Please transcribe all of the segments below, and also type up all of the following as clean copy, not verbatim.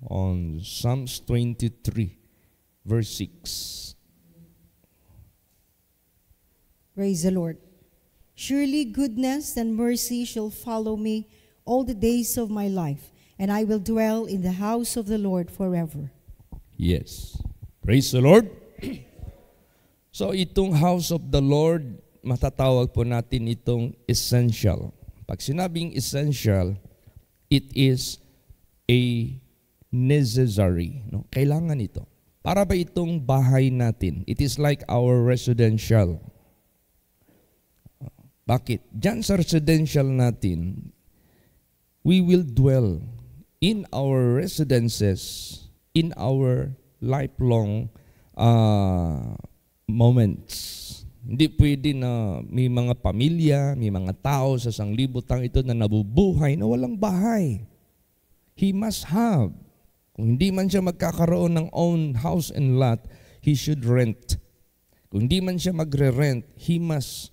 on Psalms 23, verse 6. Praise the Lord. Surely goodness and mercy shall follow me all the days of my life, and I will dwell in the house of the Lord forever. Yes. Praise the Lord. So itong house of the Lord, matatawag po natin itong essential. Pag sinabing essential, it is a necessary. No? Kailangan ito. Para ba itong bahay natin? It is like our residential. Bakit? Diyan sa residential natin, we will dwell in our residences, in our lifelong moments. Hindi pwede na may mga pamilya, may mga tao sa sanglibutang ito na nabubuhay na walang bahay. He must have. Kung hindi man siya magkakaroon ng own house and lot, he should rent. Kung hindi man siya magre-rent, he must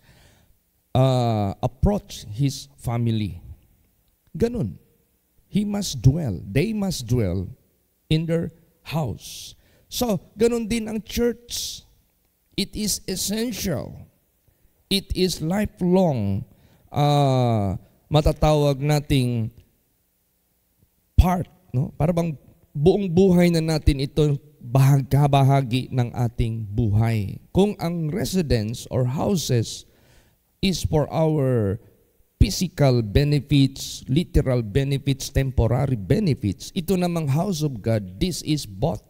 approach his family. Ganun. He must dwell. They must dwell in their house. So, ganun din ang church. It is essential. It is lifelong, matatawag nating part. No? Para bang buong buhay na natin ito bahagi ng ating buhay. Kung ang residence or houses is for our physical benefits, literal benefits, temporary benefits. Ito namang house of God, this is both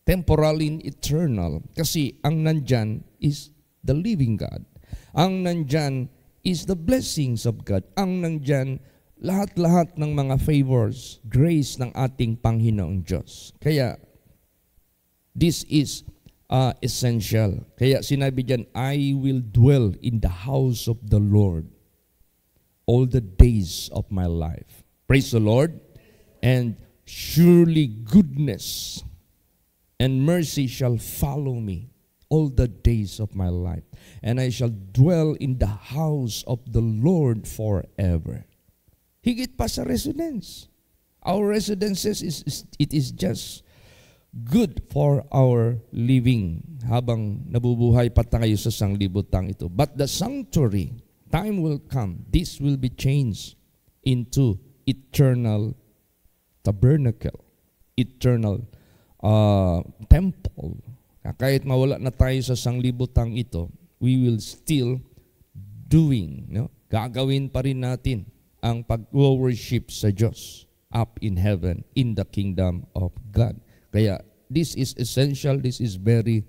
temporal and eternal. Kasi ang nandyan is the living God. Ang nandyan is the blessings of God. Ang nandyan, lahat-lahat ng mga favors, grace ng ating Panginoong Diyos. Kaya, this is essential. Kaya sinabi diyan, I will dwell in the house of the Lord all the days of my life. Praise the Lord. And surely goodness and mercy shall follow me all the days of my life. And I shall dwell in the house of the Lord forever. Higit pa sa residence. Our residences, it is just good for our living habang nabubuhay pa tayo sa sanglibutang ito. But the sanctuary, time will come, this will be changed into eternal tabernacle, eternal temple. Kahit mawala na tayo sa sanglibutang ito, we will still doing, gagawin pa rin natin ang pag-worship sa Diyos up in heaven, in the kingdom of God. Kaya, this is essential, this is very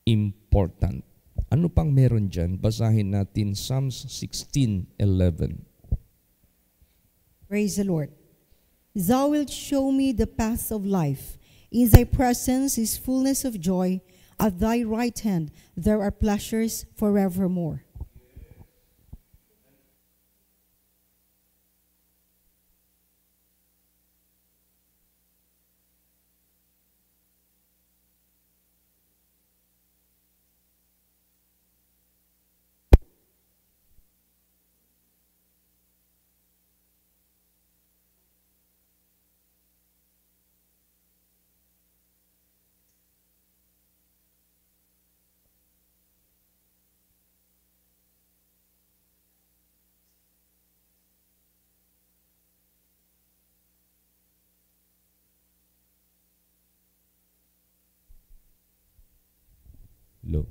important. Ano pang meron dyan? Basahin natin Psalms 16:11. Praise the Lord. Thou wilt show me the path of life. In thy presence is fullness of joy. At thy right hand there are pleasures forevermore. Low.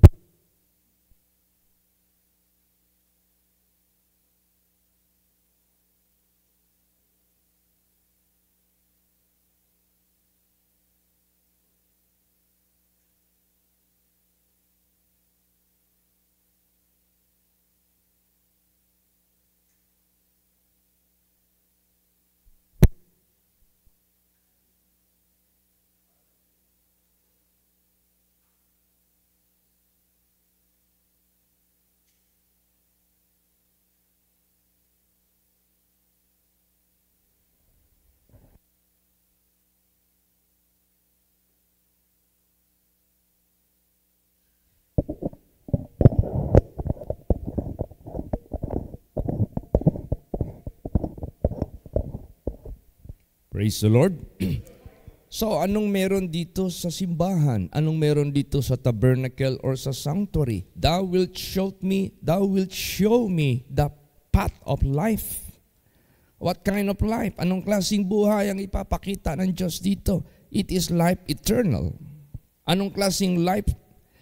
Praise the Lord. So, anong meron dito sa simbahan? Anong meron dito sa tabernacle or sa sanctuary? Thou wilt show me the path of life. What kind of life? Anong klaseng buhay ang ipapakita ng Diyos dito? It is life eternal. Anong klaseng life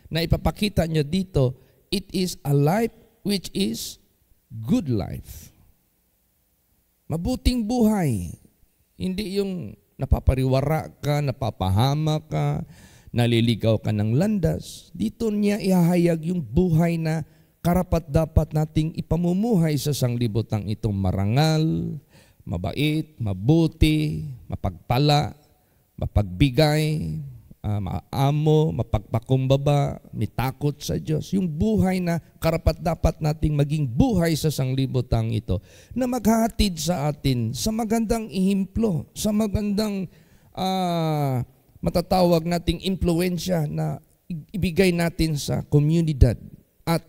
na ipapakita niya dito? It is a life which is good life. Mabuting buhay. Hindi yung napapariwara ka, napapahama ka, naliligaw ka ng landas. Dito niya ihahayag yung buhay na karapat-dapat nating ipamumuhay sa sanglibutang itong marangal, mabait, mabuti, mapagpala, mapagbigay, maamo, mapagpakumbaba, may takot sa Diyos. Yung buhay na karapat-dapat nating maging buhay sa sanglibutang ito na maghahatid sa atin sa magandang ihimplo, sa magandang matatawag nating impluensya na ibigay natin sa komunidad. At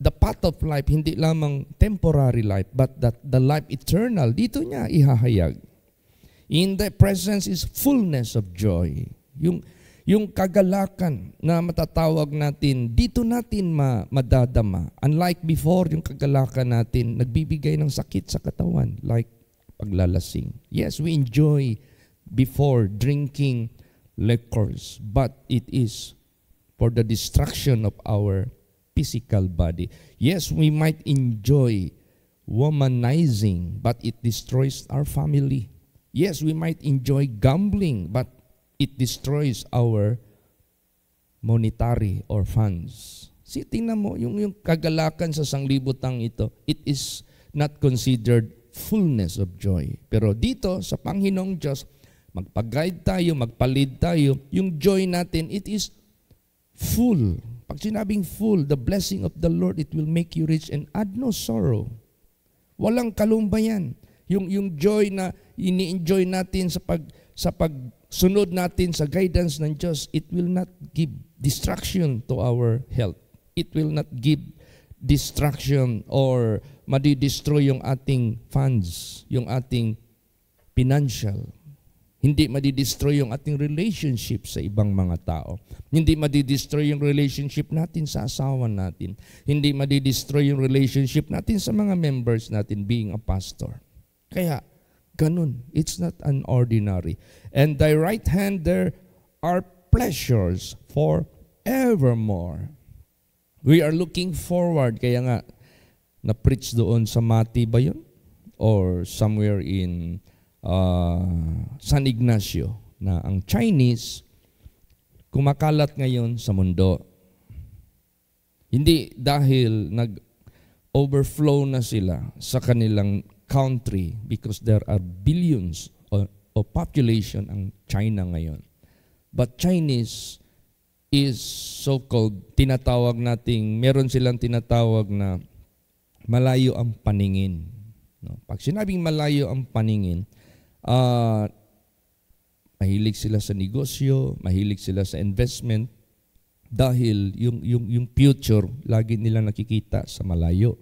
the path of life, hindi lamang temporary life, but that the life eternal, dito niya ihahayag. In the presence is fullness of joy. Yung kagalakan na matatawag natin, dito natin madadama. Unlike before, yung kagalakan natin, nagbibigay ng sakit sa katawan, like paglalasing. Yes, we enjoy before drinking liquors, but it is for the destruction of our physical body. Yes, we might enjoy womanizing, but it destroys our family. Yes, we might enjoy gambling, but it destroys our monetary or funds. Tingnan mo, yung kagalakan sa sanglibutang ito, it is not considered fullness of joy. Pero dito, sa Panginoong Diyos, magpag-guide tayo, magpalid tayo, yung joy natin, it is full. Pag sinabing full, the blessing of the Lord, it will make you rich and add no sorrow. Walang kalumbayan. Yung joy na ini-enjoy natin sa pagsunod natin sa guidance ng Diyos, it will not give distraction to our health. It will not give distraction or madidestroy yung ating funds, yung ating financial. Hindi madidestroy yung ating relationship sa ibang mga tao. Hindi madidestroy yung relationship natin sa asawa natin. Hindi madidestroy yung relationship natin sa mga members natin being a pastor. Kaya, ganun. It's not an ordinary. And thy right hand there are pleasures forevermore. We are looking forward. Kaya nga, na-preach doon sa Mati ba yun? Or somewhere in San Ignacio, na ang Chinese kumakalat ngayon sa mundo. Hindi dahil nag-overflow na sila sa kanilang country because there are billions of population ang China ngayon. But Chinese is so-called, tinatawag nating, meron silang tinatawag na malayo ang paningin. No? Pag sinabing malayo ang paningin, mahilig sila sa negosyo, mahilig sila sa investment dahil yung future lagi nila nakikita sa malayo.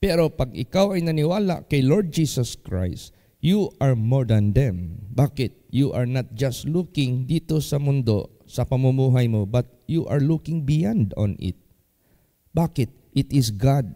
Pero pag ikaw ay naniwala kay Lord Jesus Christ, you are more than them. Bakit? You are not just looking dito sa mundo, sa pamumuhay mo, but you are looking beyond on it. Bakit? It is God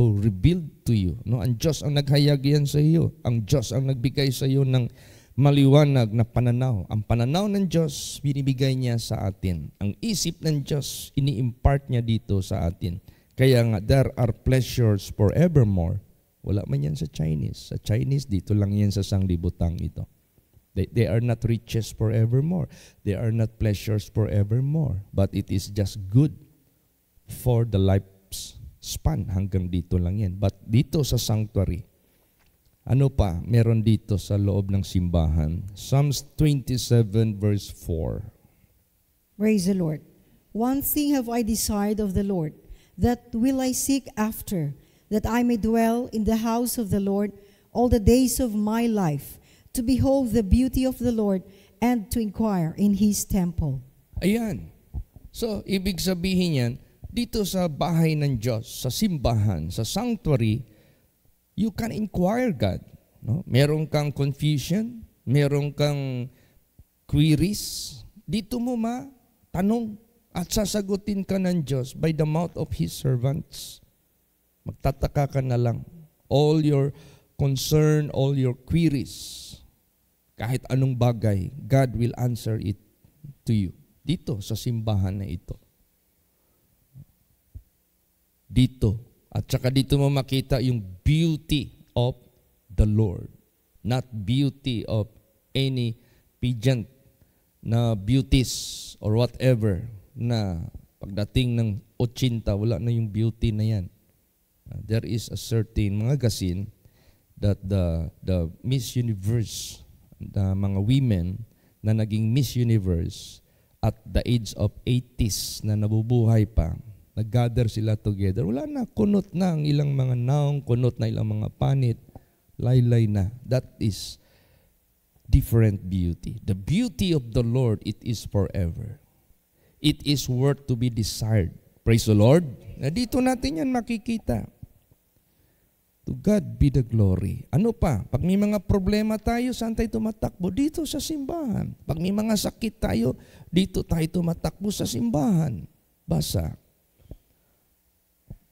who revealed to you. No? Ang Diyos ang naghayag yan sa iyo. Ang Diyos ang nagbigay sa iyo ng maliwanag na pananaw. Ang pananaw ng Diyos, binibigay niya sa atin. Ang isip ng Diyos, ini-impart niya dito sa atin. Kaya nga, there are pleasures forevermore. Wala man yan sa Chinese. Sa Chinese, dito lang yan sa sanglibutang ito. They are not riches forevermore. They are not pleasures forevermore. But it is just good for the life's span. Hanggang dito lang yan. But dito sa sanctuary, ano pa meron dito sa loob ng simbahan? Psalms 27 verse 4. Praise the Lord. One thing have I desired of the Lord, that will I seek after, that I may dwell in the house of the Lord all the days of my life, to behold the beauty of the Lord and to inquire in His temple. Ayan. So, ibig sabihin yan, dito sa bahay ng Diyos, sa simbahan, sa sanctuary, you can inquire God. No? Meron kang confusion, meron kang queries, dito mo tanong at sasagutin ka ng Diyos by the mouth of His servants. Magtataka ka na lang. All your concern, all your queries, kahit anong bagay, God will answer it to you. Dito sa simbahan na ito. Dito. At saka dito mo makita yung beauty of the Lord. Not beauty of any pageant na beauties or whatever na pagdating ng 80, wala na yung beauty na yan. There is a certain mga gasin that the Miss Universe, the mga women na naging Miss Universe at the age of 80s na nabubuhay pa, nag-gather sila together. Wala na, kunot na ang ilang mga naong, kunot na ilang mga panit, laylay na. That is different beauty. The beauty of the Lord, it is forever. It is worth to be desired. Praise the Lord. Na dito natin yan makikita. To God be the glory. Ano pa? Pag may mga problema tayo, saan tayo tumatakbo? Dito sa simbahan. Pag may mga sakit tayo, dito tayo tumatakbo sa simbahan. Basa.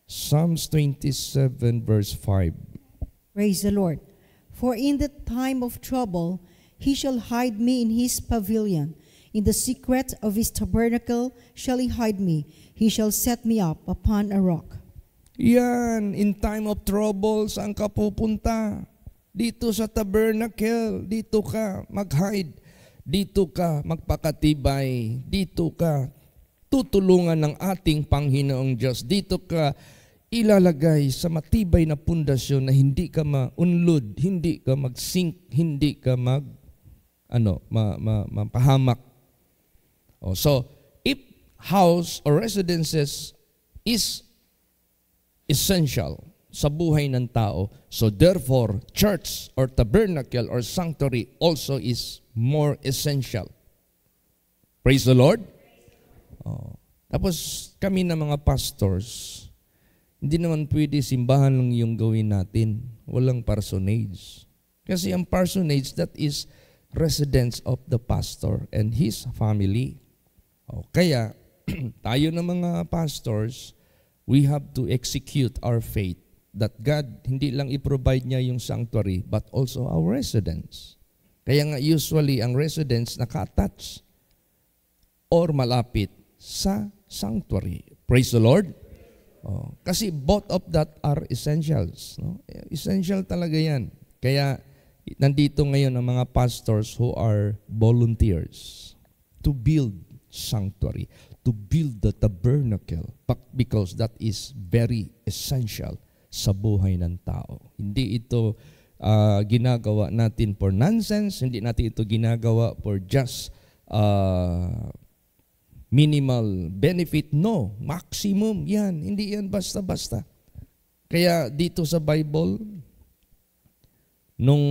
Psalms 27 verse 5. Praise the Lord. For in the time of trouble, He shall hide me in His pavilion. In the secret of His tabernacle shall He hide me. He shall set me up upon a rock. Yan, in time of trouble, saan ka pupunta? Dito sa tabernacle, dito ka mag-hide. Dito ka magpakatibay. Dito ka tutulungan ng ating Panginoong Diyos. Dito ka ilalagay sa matibay na pundasyon na hindi ka maunlod, hindi ka mag-sink, hindi ka mapahamak. So, if house or residences is essential sa buhay ng tao, so therefore, church or tabernacle or sanctuary also is more essential. Praise the Lord. Tapos kami na mga pastors, hindi naman pwede simbahan lang yung gawin natin. Walang parsonage. Kasi ang parsonage, that is residence of the pastor and his family. Kaya, tayo na mga pastors, we have to execute our faith that God hindi lang i-provide niya yung sanctuary, but also our residence. Kaya nga usually, ang residence naka-attach or malapit sa sanctuary. Praise the Lord. Kasi both of that are essentials. No? Essential talaga yan. Kaya nandito ngayon ang mga pastors who are volunteers to build sanctuary, to build the tabernacle, because that is very essential sa buhay ng tao. Hindi ito ginagawa natin for nonsense, hindi natin ito ginagawa for just minimal benefit. No, maximum yan. Hindi yan basta-basta. Kaya dito sa Bible, nung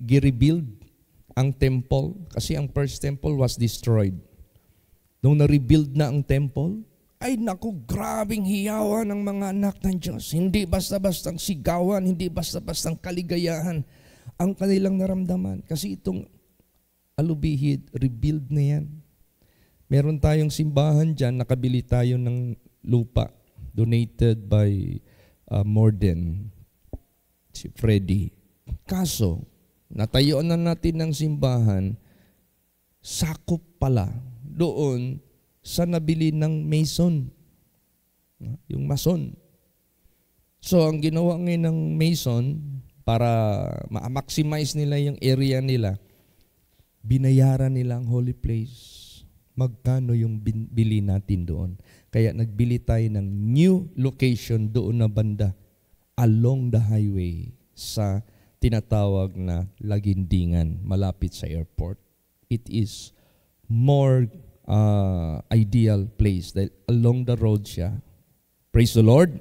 gi-rebuild ang temple, kasi ang first temple was destroyed. Nung na-rebuild na ang temple, ay naku, grabing hiyawan ng mga anak ng Diyos. Hindi basta-bastang sigawan, hindi basta-bastang kaligayahan ang kanilang naramdaman. Kasi itong alubihid, rebuild na yan. Meron tayong simbahan dyan, nakabili tayo ng lupa, donated by Morden, si Freddy. Kaso, natayuan na natin ng simbahan, sakop pala doon sa nabili ng mason, yung mason. So, ang ginawa ngayon ng mason, para ma-maximize nila yung area nila, binayaran nila ang holy place. Magkano yung bili natin doon? Kaya nagbili tayo ng new location doon na banda, along the highway, sa tinatawag na Lagindingan, malapit sa airport. It is more ideal place dahil along the road siya. Praise the Lord.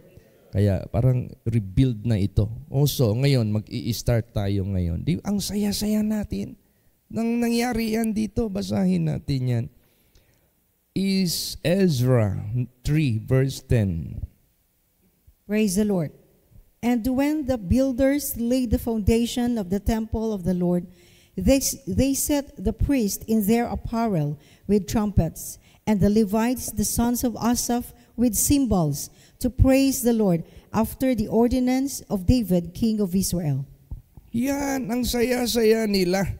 Kaya parang rebuild na ito. Also, ngayon, mag-i-start tayo ngayon. Ang saya-saya natin. Nang nangyari yan dito, basahin natin yan. Is Ezra 3 verse 10. Praise the Lord. And when the builders laid the foundation of the temple of the Lord, They set the priests in their apparel with trumpets, and the Levites, the sons of Asaph, with cymbals, to praise the Lord after the ordinance of David, king of Israel. Yan ang saya-saya nila.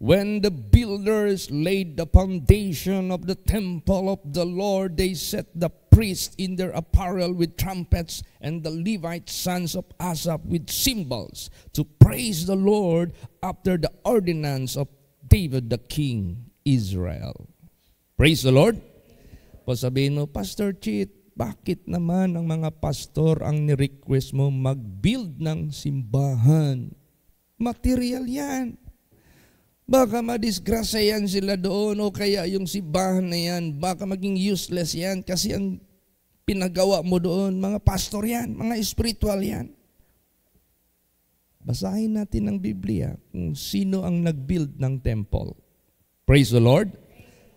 When the builders laid the foundation of the temple of the Lord, they set the priests in their apparel with trumpets, and the Levite sons of Asaph with cymbals, to praise the Lord after the ordinance of David the king Israel. Praise the Lord. Pasabihin mo, Pastor Chit, bakit naman ang mga pastor ang ni-request mo mag-build ng simbahan? Material yan. Baka madisgrasya yan sila doon, o kaya yung simbahan na yan, baka maging useless yan kasi ang pinagawa mo doon, mga pastor yan, mga spiritual yan. Basahin natin ang Biblia kung sino ang nag-build ng temple. Praise the Lord.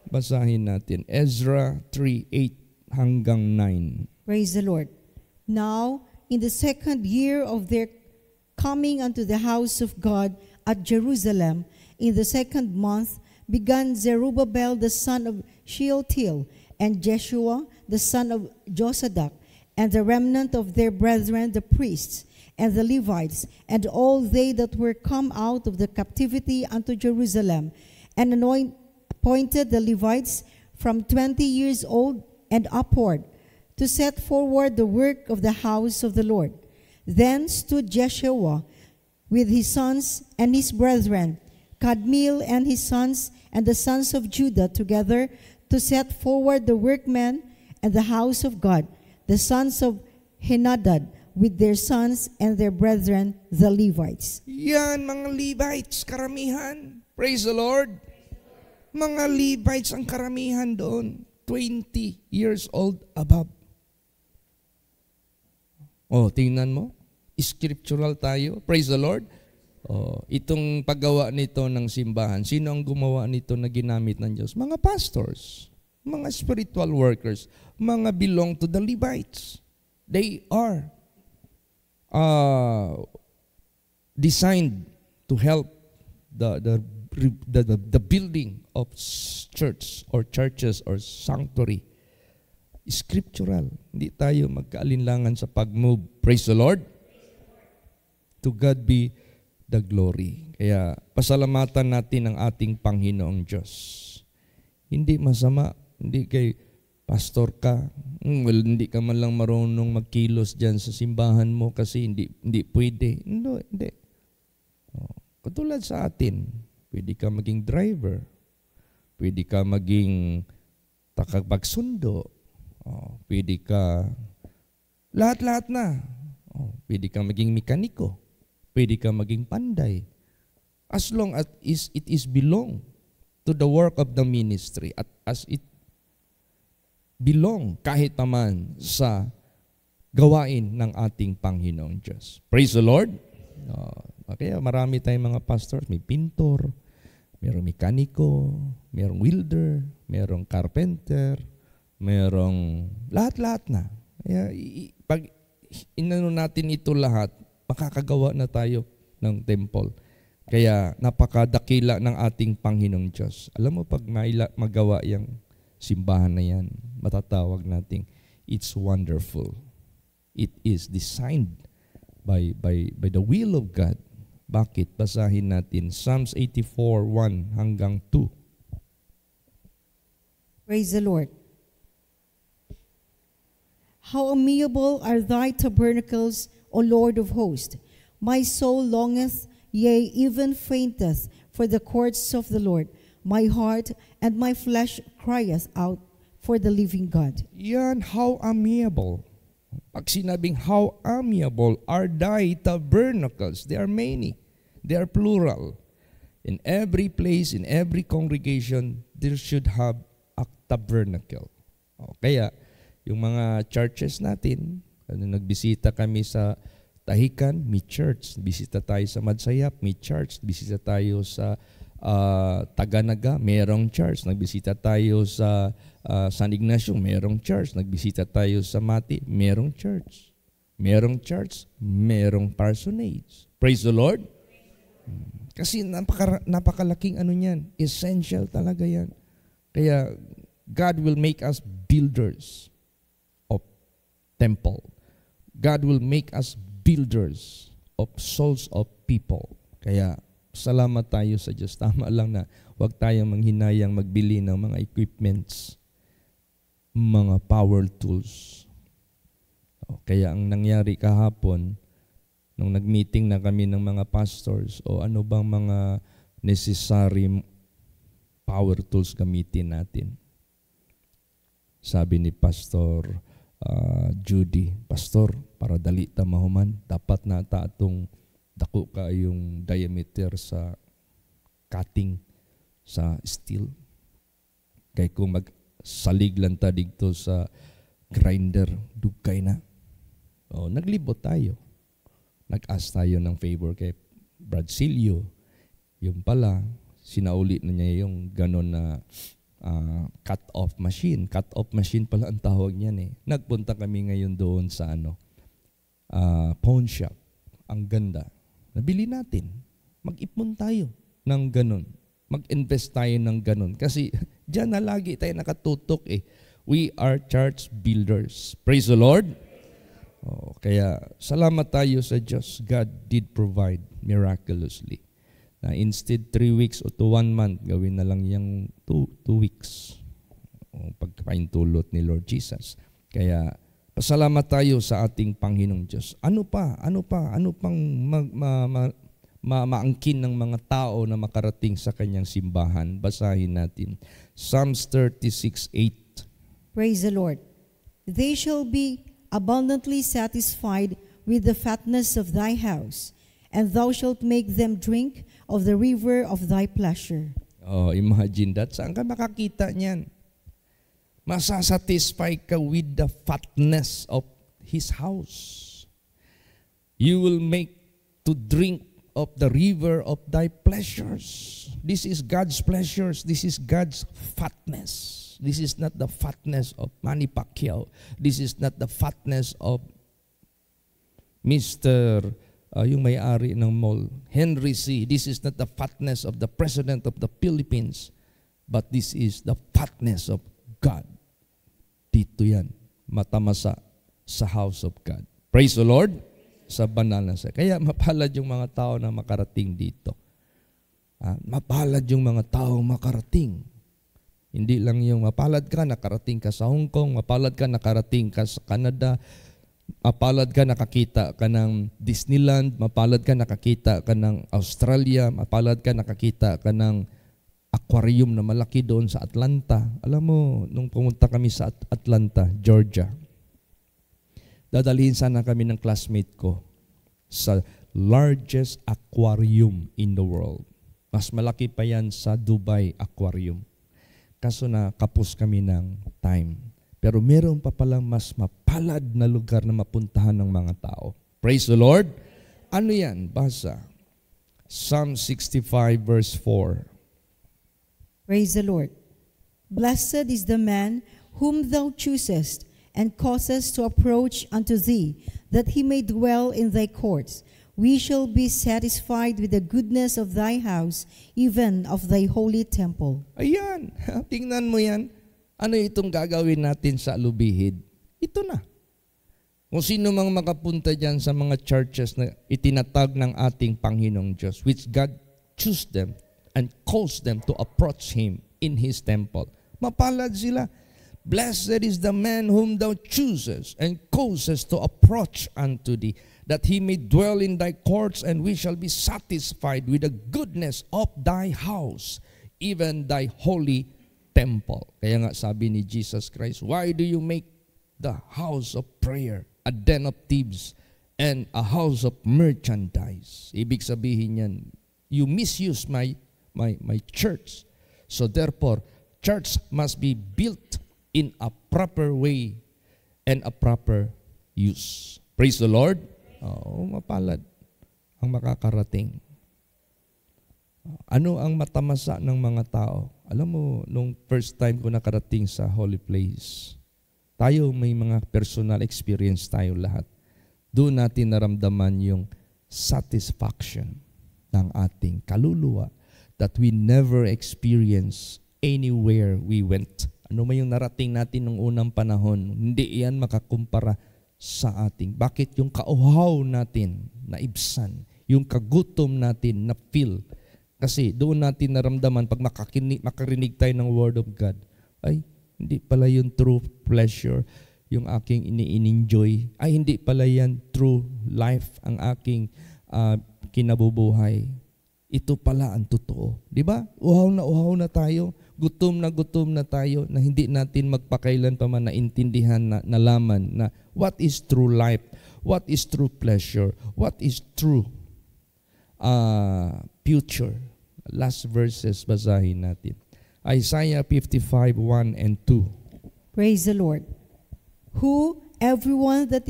Basahin natin Ezra 3:8 hanggang 9. Praise the Lord. Now, in the second year of their coming unto the house of God at Jerusalem, in the second month, began Zerubbabel the son of Shealtiel, and Jeshua the son of Josadak, and the remnant of their brethren the priests, and the Levites, and all they that were come out of the captivity unto Jerusalem, and appointed the Levites from 20 years old and upward, to set forward the work of the house of the Lord. Then stood Jeshua with his sons and his brethren, Kadmiel and his sons, and the sons of Judah together, to set forward the workmen and the house of God, the sons of Henadad, with their sons and their brethren, the Levites. Yan, mga Levites, karamihan. Praise the Lord. Mga Levites ang karamihan doon. 20 years old above. Oh, tingnan mo. Scriptural tayo. Praise the Lord. Oh, itong paggawa nito ng simbahan, sino ang gumawa nito na ginamit ng Diyos? Mga pastors, mga spiritual workers, mga belong to the Levites. They are designed to help the building of church or churches or sanctuary. Scriptural. Hindi tayo magkaalinlangan sa pag-move. Praise the Lord. To God be the glory. Kaya pasalamatan natin ang ating Panginoong Diyos. Hindi masama, hindi kay pastor ka, hindi ka man lang marunong magkilos dyan sa simbahan mo kasi hindi pwede. Hindi. Katulad sa atin, pwede ka maging driver, pwede ka maging takapagsundo, pwede ka, lahat-lahat na. Pwede ka maging mekaniko, pwede ka maging panday. As long as it is belong to the work of the ministry at as it belong kahit naman sa gawain ng ating Panginoong Diyos. Praise the Lord. Kaya marami tayong mga pastors, may pintor, mayroong mekaniko, mayroong welder, mayroong carpenter, mayroong lahat-lahat na. Kaya pag inano natin ito lahat, makakagawa na tayo ng temple. Kaya napakadakila ng ating Panginoong Diyos. Alam mo, pag magawa yung simbahan na yan, matatawag nating it's wonderful. It is designed by the will of God. Bakit? Basahin natin Psalms 84:1 hanggang 2. Praise the Lord. How amiable are thy tabernacles, O Lord of hosts! My soul longeth, yea, even fainteth, for the courts of the Lord. My heart and my flesh crieth out for the living God. Yan, how amiable. Pag sinabing how amiable are thy tabernacles, they are many. They are plural. In every place, in every congregation, there should have a tabernacle. Kaya, yung mga churches natin, nagbisita kami sa Tahikan, may church. Bisita tayo sa Madsayap, may church. Bisita tayo sa Taganaga, merong church. Nagbisita tayo sa San Ignacio, merong church. Nagbisita tayo sa Mati, merong church. Merong church, merong parsonage. Praise the Lord. Kasi napakalaking ano niyan. Essential talaga yan. Kaya God will make us builders of temple. God will make us builders of souls of people. Kaya salamat tayo sa Diyos. Tama lang na huwag tayong manghinayang magbili ng mga equipments, mga power tools. Kaya ang nangyari kahapon, nung nag-meeting na kami ng mga pastors, ano bang mga necessary power tools gamitin natin? Sabi ni Pastor Judy, Pastor, para dali ta mahuman, dapat nata atong dako ka yung diameter sa cutting sa steel. Kaya kung magsalig lang ta dito sa grinder, dugay na. Naglibot tayo. Nag-ask tayo ng favor kay Brad Silio. Yung pala, sinauli na niya yung ganon na cut-off machine. Cut-off machine pala ang tawag niyan eh. Nagpunta kami ngayon doon sa pawn shop. Ang ganda. Nabili natin. Mag-ipon tayo ng ganon. Mag-invest tayo ng ganon. Kasi diyan na lagi tayo nakatutok eh. We are church builders. Praise the Lord. Kaya salamat tayo sa Diyos. God did provide miraculously. Na instead 3 weeks o to 1 month, gawin na lang yung 2 weeks. Pagpaintulot ni Lord Jesus. Kaya pasalamat tayo sa ating Panginoong Diyos. Ano pang maangkin ng mga tao na makarating sa kanyang simbahan? Basahin natin. Psalms 36:8. Praise the Lord. They shall be abundantly satisfied with the fatness of thy house, and thou shalt make them drink of the river of thy pleasure. Imagine that. Saan ka makakita niyan? Masasatisfy ka with the fatness of His house. You will make to drink of the river of thy pleasures. This is God's pleasures. This is God's fatness. This is not the fatness of Manny Pacquiao. This is not the fatness of Mr. Yung may-ari ng mall, Henry C. This is not the fatness of the President of the Philippines. But this is the fatness of God. Dito yan. Matamasa sa house of God. Praise the Lord. Sa banal na sa. Kaya mapalad yung mga tao na makarating dito. Mapalad yung mga tao makarating. Hindi lang yung mapalad ka, nakarating ka sa Hong Kong, mapalad ka, nakarating ka sa Canada, mapalad ka, nakakita ka ng Disneyland, mapalad ka, nakakita ka ng Australia, mapalad ka, nakakita ka ng aquarium na malaki doon sa Atlanta. Alam mo, nung pumunta kami sa Atlanta, Georgia, dadalhin sana kami ng classmate ko sa largest aquarium in the world. Mas malaki pa yan sa Dubai Aquarium. Kaso na kapos kami ng time. Pero meron pa palang mas mapalad na lugar na mapuntahan ng mga tao. Praise the Lord. Ano yan? Basa. Psalm 65 verse 4. Praise the Lord. Blessed is the man whom thou choosest and causest to approach unto thee, that he may dwell in thy courts. We shall be satisfied with the goodness of thy house, even of thy holy temple. Ayan, tingnan mo yan. Ano itong gagawin natin sa Lubihid? Ito na. Kung sino mang makapunta dyan sa mga churches na itinatag ng ating Panginoong Diyos, which God choose them and cause them to approach Him in His temple. Mapalad sila. Blessed is the man whom thou choosest and causest to approach unto thee, that he may dwell in thy courts, and we shall be satisfied with the goodness of thy house, even thy holy temple. Kaya nga sabi ni Jesus Christ, why do you make the house of prayer a den of thieves and a house of merchandise? Ibig sabihin yan, you misuse my church. So therefore, church must be built in a proper way and a proper use. Praise the Lord. Mapalad ang makakarating. Ano ang matamasa ng mga tao? Alam mo, nung first time ko nakarating sa holy place, tayo may mga personal experience tayo lahat. Doon natin naramdaman yung satisfaction. ng ating kaluluwa that we never experience anywhere we went. Ano man yung narating natin nung unang panahon, hindi yan makakumpara sa ating. Bakit yung kauhaw natin na ibsan, yung kagutom natin na feel, kasi doon natin naramdaman pag makarinig tayo ng Word of God, ay hindi pala yung true pleasure yung aking ini-enjoy, ay hindi pala yan true life ang aking kinabubuhay. Ito pala ang totoo. Di ba? Uhaw na tayo. Gutom na tayo na hindi natin magpakailan pa man naintindihan, nalaman na what is true life, what is true pleasure, what is true future. Last verses basahin natin. Isaiah 55:1 and 2. Praise the Lord. Who, everyone that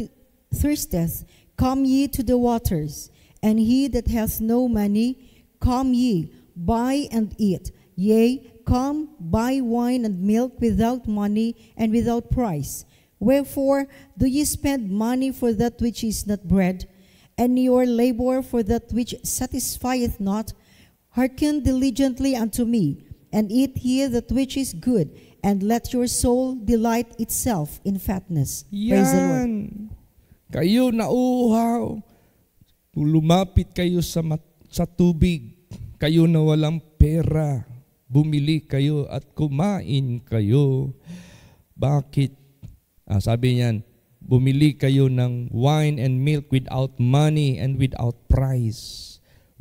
thirsteth, come ye to the waters, and he that hath no money, come ye, buy and eat. Yea, come, buy wine and milk without money and without price. Wherefore do ye spend money for that which is not bread, and your labor for that which satisfieth not? Hearken diligently unto me, and eat ye that which is good, and let your soul delight itself in fatness. Praise the Lord. Kayo nauuhaw, lumapit kayo sa tubig, kayo na walang pera, bumili kayo at kumain kayo. Bakit? Sabi niyan, bumili kayo ng wine and milk without money and without price.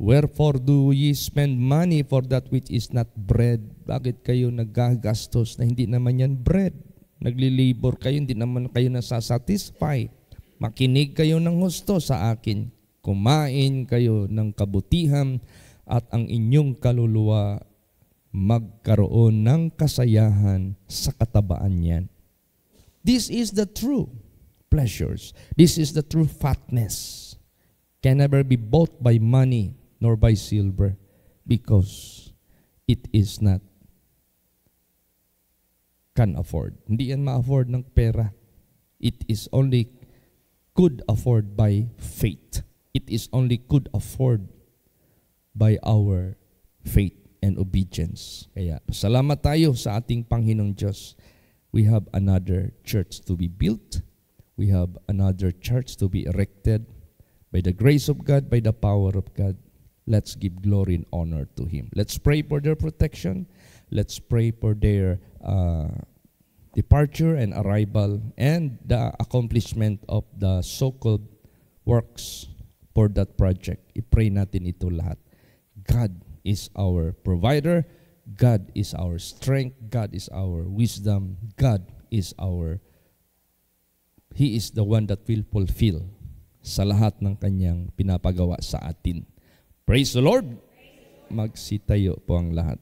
Wherefore do ye spend money for that which is not bread? Bakit kayo nagagastos na hindi naman yan bread? Naglilibor kayo, hindi naman kayo nasasatisfy. Makinig kayo ng husto sa akin. Kumain kayo ng kabutihan at ang inyong kaluluwa magkaroon ng kasayahan sa katabaan niyan. This is the true pleasures. This is the true fatness. Can never be bought by money nor by silver, because it is not can afford. Hindi yan ma-afford ng pera. It is only could afford by faith. It is only could afford by our faith and obedience. Kaya salamat tayo sa ating Panginoong Diyos. We have another church to be built. We have another church to be erected. By the grace of God, by the power of God, let's give glory and honor to Him. Let's pray for their protection. Let's pray for their departure and arrival and the accomplishment of the so-called works for that project. I-pray natin ito lahat. God is our provider. God is our strength. God is our wisdom. God is He is the one that will fulfill sa lahat ng Kanyang pinapagawa sa atin. Praise the Lord! Magsitayo po ang lahat.